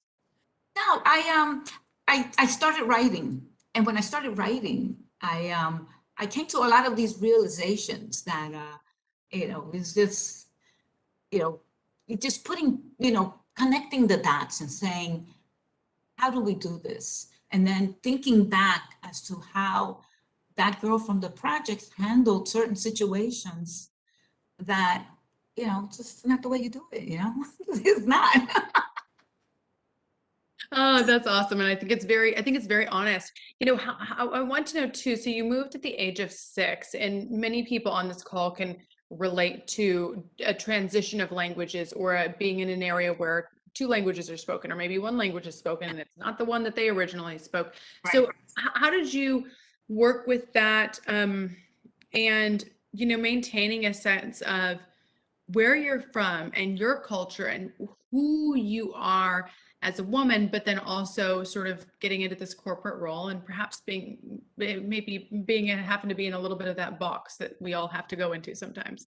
Speaker 2: No, I started writing, and when I started writing, I came to a lot of these realizations that it's just you know it's just putting connecting the dots and saying, how do we do this? And then thinking back as to how that girl from the project handled certain situations that just not the way you do it. It's not.
Speaker 1: Oh, that's awesome. And I think it's very honest. How I want to know too. So you moved at the age of 6, and many people on this call can relate to a transition of languages or being in an area where two languages are spoken, or maybe one language is spoken and it's not the one that they originally spoke.
Speaker 2: Right.
Speaker 1: So how did you work with that? And, maintaining a sense of where you're from and your culture and who you are as a woman, but then also sort of getting into this corporate role and perhaps maybe being having to be in a little bit of that box that we all have to go into sometimes.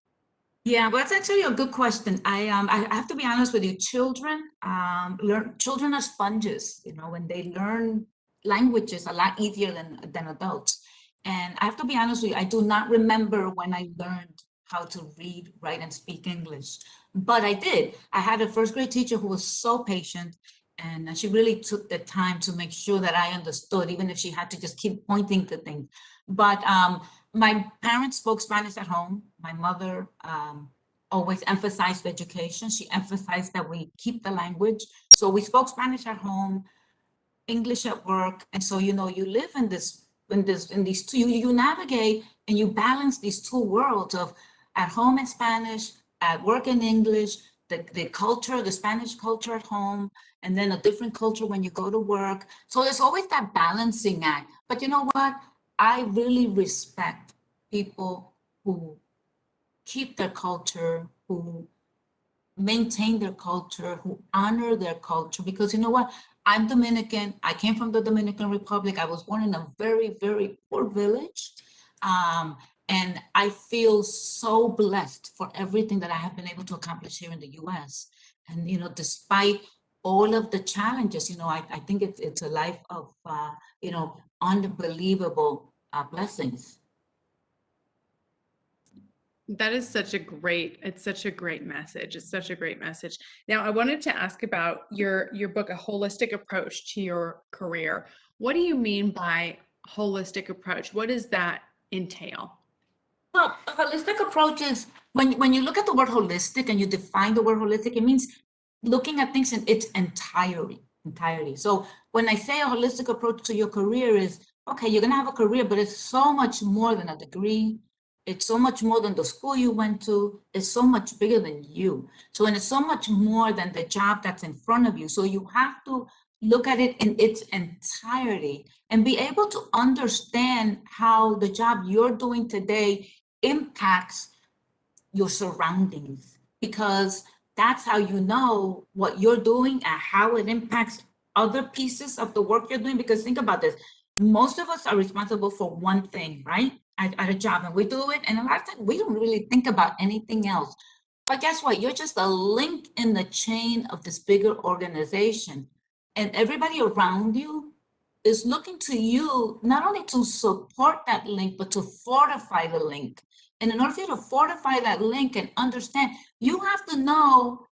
Speaker 2: Yeah, well, that's actually a good question. I have to be honest with you. Children are sponges, when they learn languages a lot easier than adults. And I have to be honest with you, I do not remember when I learned how to read, write, and speak English. But I did. I had a first grade teacher who was so patient, and she really took the time to make sure that I understood, even if she had to just keep pointing to things. But my parents spoke Spanish at home. My mother always emphasized education. She emphasized that we keep the language. So we spoke Spanish at home, English at work. And so, you live in these two, you navigate and you balance these two worlds of at home in Spanish, at work in English, the culture, the Spanish culture at home, and then a different culture when you go to work. So there's always that balancing act. But you know what? I really respect people who keep their culture, who maintain their culture, who honor their culture. Because you know what? I'm Dominican. I came from the Dominican Republic. I was born in a very, very poor village. Um, and I feel so blessed for everything that I have been able to accomplish here in the US. And, despite all of the challenges, I think it's a life of, unbelievable blessings.
Speaker 1: That is it's such a great message. It's such a great message. Now, I wanted to ask about your book, A Holistic Approach to Your Career. What do you mean by holistic approach? What does that entail?
Speaker 2: Well, a holistic approach is when you look at the word holistic and you define the word holistic, it means looking at things in its entirety. So when I say a holistic approach to your career is, okay, you're gonna have a career, but it's so much more than a degree. It's so much more than the school you went to. It's so much bigger than you. So, and it's so much more than the job that's in front of you. So you have to look at it in its entirety and be able to understand how the job you're doing today impacts your surroundings, because that's how you know what you're doing and how it impacts other pieces of the work you're doing. Because think about this, most of us are responsible for one thing, right? At a job, and we do it, and a lot of times we don't really think about anything else. But guess what? You're just a link in the chain of this bigger organization, and everybody around you is looking to you not only to support that link, but to fortify the link. And in order for you to fortify that link and understand, you have to know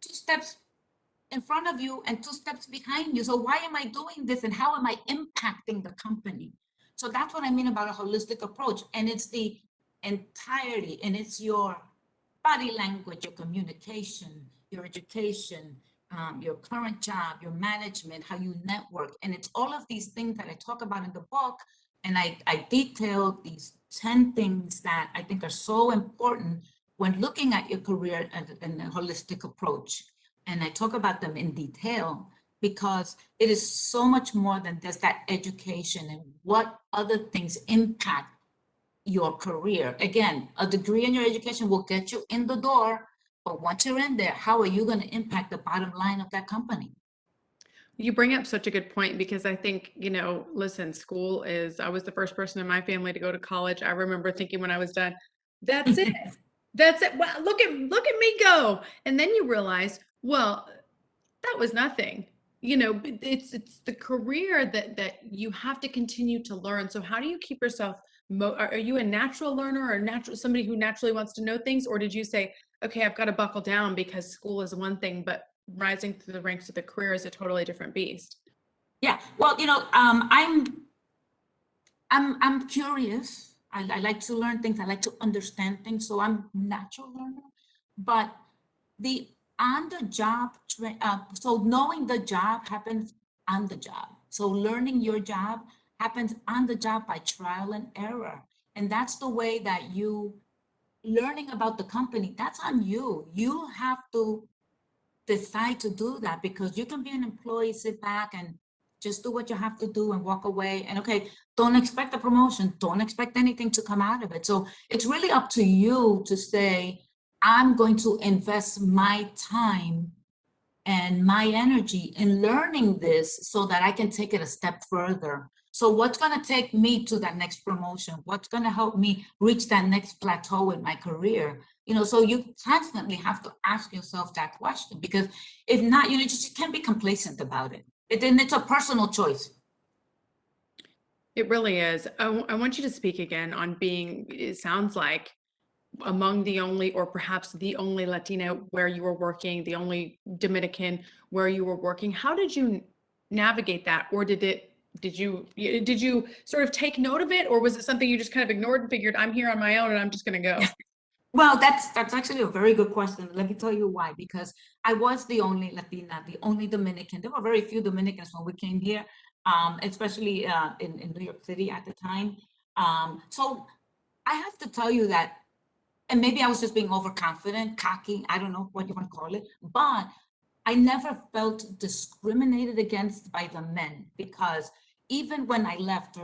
Speaker 2: 2 steps in front of you and 2 steps behind you. So why am I doing this and how am I impacting the company? So that's what I mean about a holistic approach. And it's the entirety, and it's your body language, your communication, your education, your current job, your management, how you network. And it's all of these things that I talk about in the book. And I detail these 10 things that I think are so important when looking at your career and a holistic approach. And I talk about them in detail because it is so much more than just that education and what other things impact your career. Again, a degree in your education will get you in the door, but once you're in there, how are you going to impact the bottom line of that company?
Speaker 1: You bring up such a good point because I think, listen, I was the first person in my family to go to college. I remember thinking when I was done, that's it. That's it. Wow, look at me go. And then you realize, well, that was nothing. it's the career that you have to continue to learn. So how do you keep yourself are you a natural learner or natural somebody who naturally wants to know things, or did you say, okay, I've got to buckle down because school is one thing, but rising through the ranks of the career is a totally different beast?
Speaker 2: Yeah, well, I'm curious. I like to learn things. I like to understand things. So I'm natural learner. But the on the job, so knowing the job happens on the job. So learning your job happens on the job by trial and error. And that's the way that you learning about the company. That's on you. You have to decide to do that because you can be an employee, sit back and just do what you have to do and walk away. And okay, don't expect a promotion, don't expect anything to come out of it. So it's really up to you to say, I'm going to invest my time and my energy in learning this so that I can take it a step further. So what's going to take me to that next promotion? What's going to help me reach that next plateau in my career? So you constantly have to ask yourself that question because if not, you can't be complacent about it. Then it's a personal choice.
Speaker 1: It really is. I want you to speak again on being, it sounds like, among the only, or perhaps the only Latina where you were working, the only Dominican where you were working. How did you navigate that? Or did you sort of take note of it? Or was it something you just kind of ignored and figured, I'm here on my own and I'm just going to go?
Speaker 2: Well, that's actually a very good question. Let me tell you why. Because I was the only Latina, the only Dominican. There were very few Dominicans when we came here, especially in New York City at the time. So I have to tell you that, and maybe I was just being overconfident, cocky, I don't know what you want to call it, but I never felt discriminated against by the men because even when I left a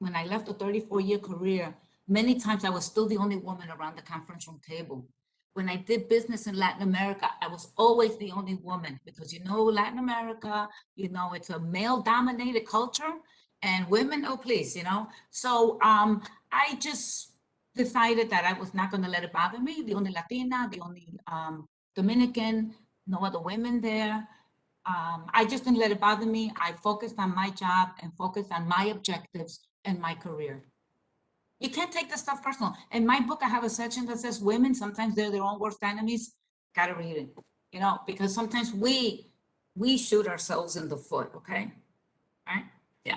Speaker 2: 34-year career, many times I was still the only woman around the conference room table. When I did business in Latin America, I was always the only woman because Latin America, it's a male dominated culture and women, oh please. So I just decided that I was not going to let it bother me, the only Latina, the only Dominican, no other women there. I just didn't let it bother me. I focused on my job and focused on my objectives and my career. You can't take this stuff personal. In my book, I have a section that says women, sometimes they're their own worst enemies. Gotta read it, because sometimes we shoot ourselves in the foot, okay? Right? Yeah.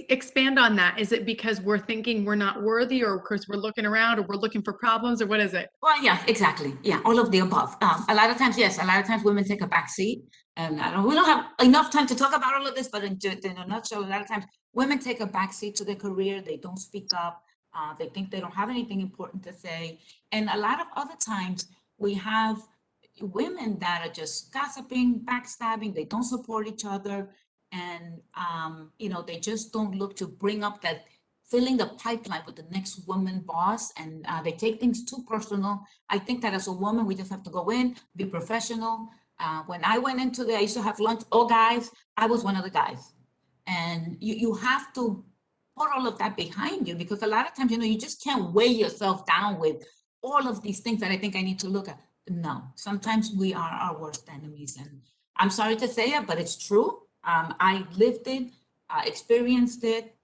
Speaker 1: Expand on that. Is it because we're thinking we're not worthy, or because we're looking around, or we're looking for problems, or what is it?
Speaker 2: Well, yeah, exactly. Yeah, all of the above. A lot of times, yes, a lot of times women take a back seat. And we don't have enough time to talk about all of this, but in a nutshell, a lot of times women take a back seat to their career. They don't speak up. They think they don't have anything important to say. And a lot of other times we have women that are just gossiping, backstabbing. They don't support each other. And, they just don't look to bring up that filling the pipeline with the next woman boss, and they take things too personal. I think that as a woman, we just have to go in, be professional. When I went into there, I used to have lunch, all guys. I was one of the guys. And you have to put all of that behind you because a lot of times, you just can't weigh yourself down with all of these things that I think I need to look at. No, sometimes we are our worst enemies. And I'm sorry to say it, but it's true. I lived it, experienced it.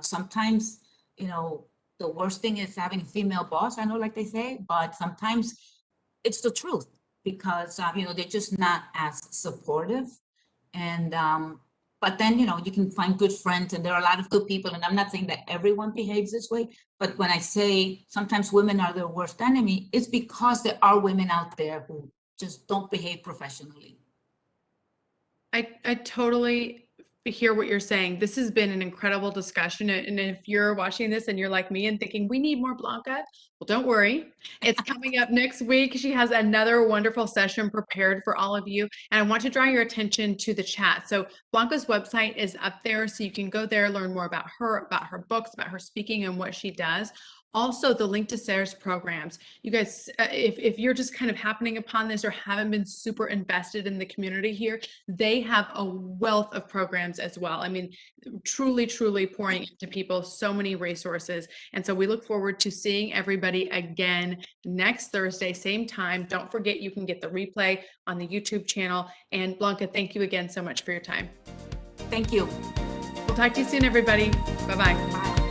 Speaker 2: Sometimes, the worst thing is having a female boss, I know, like they say, but sometimes it's the truth because, they're just not as supportive. And, but then, you can find good friends and there are a lot of good people. And I'm not saying that everyone behaves this way, but when I say sometimes women are their worst enemy, it's because there are women out there who just don't behave professionally.
Speaker 1: I totally hear what you're saying. This has been an incredible discussion. And if you're watching this and you're like me and thinking we need more Blanca, well, don't worry. It's coming up next week. She has another wonderful session prepared for all of you. And I want to draw your attention to the chat. So Blanca's website is up there. So you can go there, learn more about her books, about her speaking and what she does. Also, the link to Sarah's programs. You guys, if you're just kind of happening upon this or haven't been super invested in the community here, they have a wealth of programs as well. I mean, truly, truly pouring into people, so many resources. And so we look forward to seeing everybody again next Thursday, same time. Don't forget, you can get the replay on the YouTube channel. And Blanca, thank you again so much for your time.
Speaker 2: Thank you.
Speaker 1: We'll talk to you soon, everybody. Bye-bye.
Speaker 2: Bye.